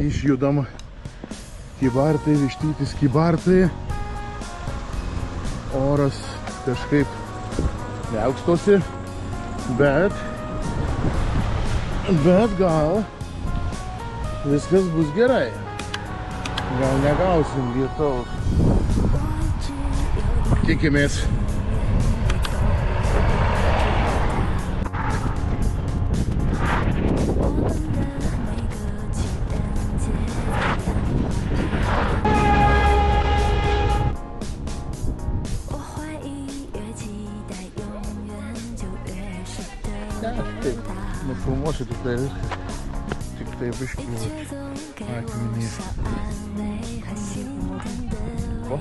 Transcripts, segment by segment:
išjudam Kybartai, Vištytis Kybartai. Oras kažkaip neaukstosi, bet gal viskas bus gerai. Gal negausim lietaus. Tikimės. Nufilmuosiu tik tai viskas. Tik tai biškį akmenį. O?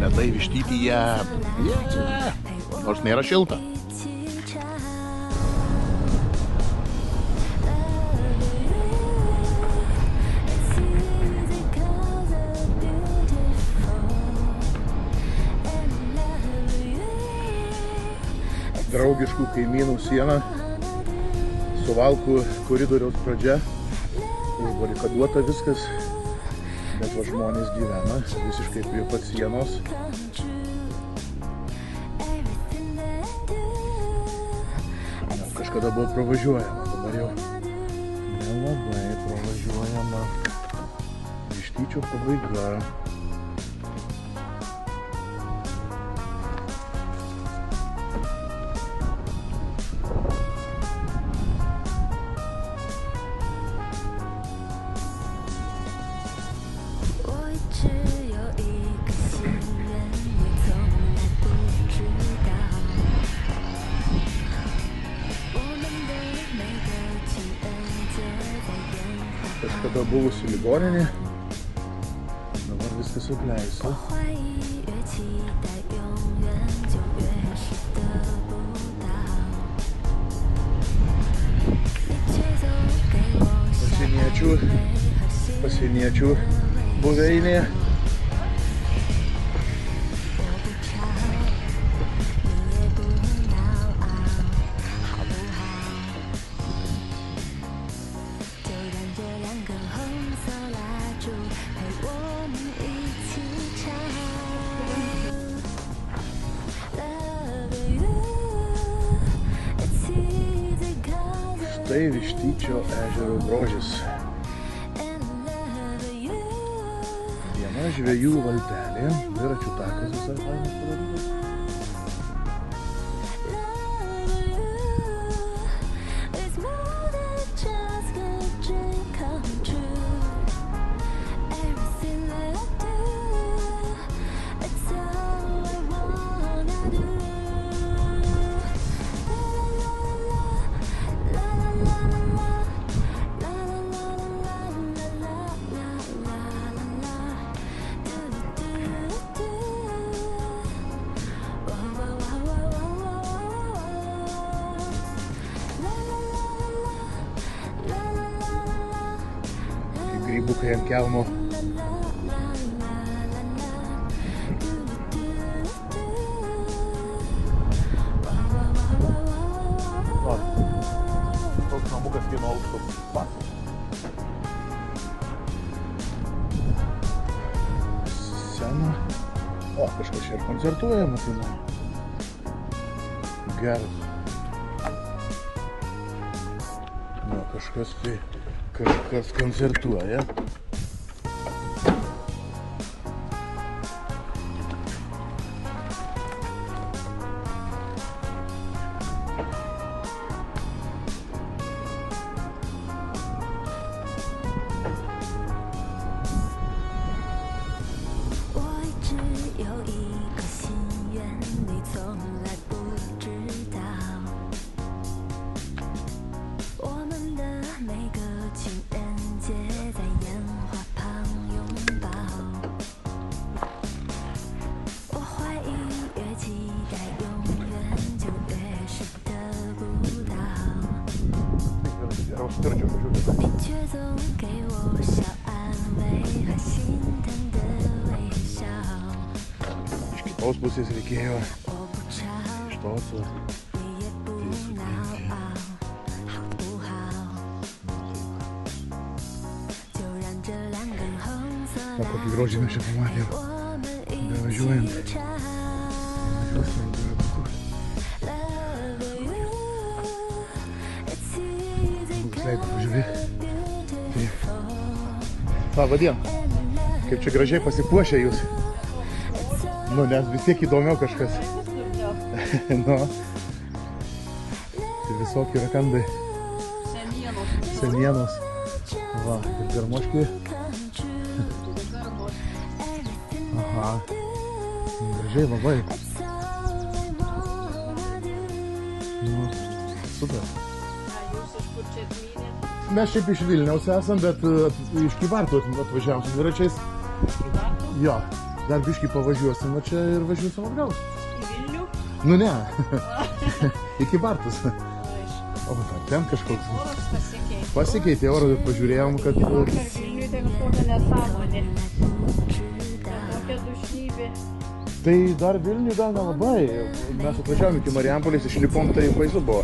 Ledai Vištytyje. Nors nėra šilta. Draugiškų kaimynų siena, Suvalkų koridoriaus pradžia, užbarikaduota viskas, bet va žmonės gyvena visiškai prie pat sienos. Kažkada buvo pravažiuojama, dabar jau nelabai pravažiuojama. Vištyčio pabaiga. Kažkada buvusi ligoninė, dabar viskas apleista. Pasieniečių buveinė. Tai Vištyčio ežero grožis. Viena žvejų valtelė, dviračių takas visai fainas padarytas. Grybukai ant kelmo. Toks namukas vieno aukšto patas. Scena. O, kažkas čia ir koncertuoja, matyna. Geras. Nu, kažkas koncertuoja. tos pusės reikėjo iš tos tai sudėti. O kokį grožį mes čia pamatėm, bevažiuojant. Važiuosime į Durabukus. Bus leido pažiūrėti. Tai, labą dieną. Kaip čia gražiai pasipuošę jūs. Nu, nes vis tiek įdomiau kažkas. Nu. Tai visokie rakandai. Senienos. Va, ir garmoškiai. Aha. Gražiai labai. Nu, super. Mes šiaip iš Vilniaus esam, bet iš Kybartų atvažiavom su dviračiais. Jo, dar biškį pavažiuosim, va čia ir važiuosim atgal. Į Vilnių? Nu ne, į Kybartus. O, ten kažkoks. Oras pasikeitė. Pasikeitė oras, bet pažiūrėjom, kad... Vilniui tai kažkokia nesąmonė. Tokia dušnybė. Tai dar Vilniui gal nelabai. Mes atvažiavom iki Marijampolės, išlipom, tai baisu buvo.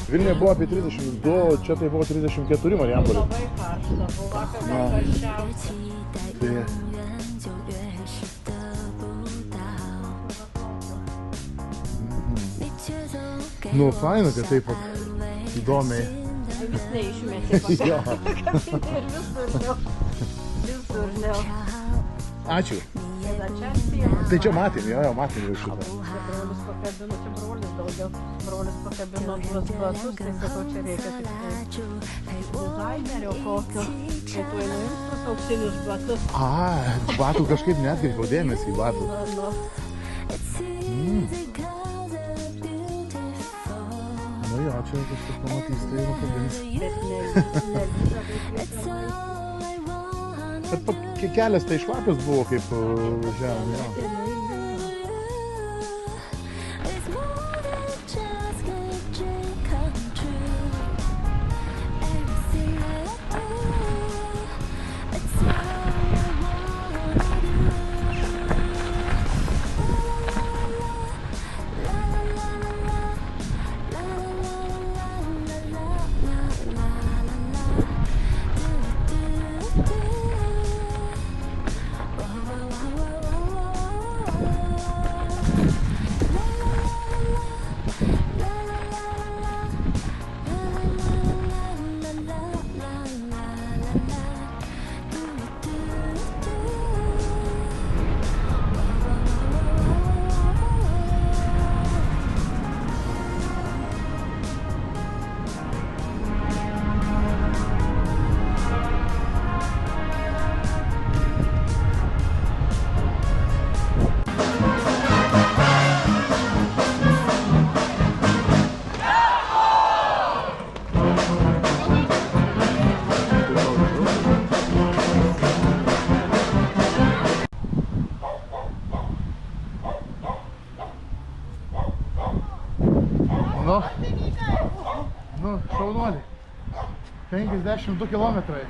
Vilniuje buvo apie 32, čia tai buvo 34 Marijampolė. Labai karšta, buvo vakar gal karščiausia. Tai... Nu, faina, kad taip įdomiai. Vis neišmetė Jo. ir vis durniau. Ačiū. Tada čia siema. Tai čia matėm, jo, matėm jau šitą. Čia brolis pakabino, čia brolis daugiau. Brolis pakabino tuos batus, tai sakau, čia reikia tik dizainerio kokio. Tai tu nuims tuos auksinius batus. Batų kažkaip neatkreipiau dėmesį į batų. Nu jo, čia kažkas pamatys, tai nukabins. Bet kelias tai šlapias buvo, kaip važiavom, jo. Nu, šaunuoliai. 52 kilometrai.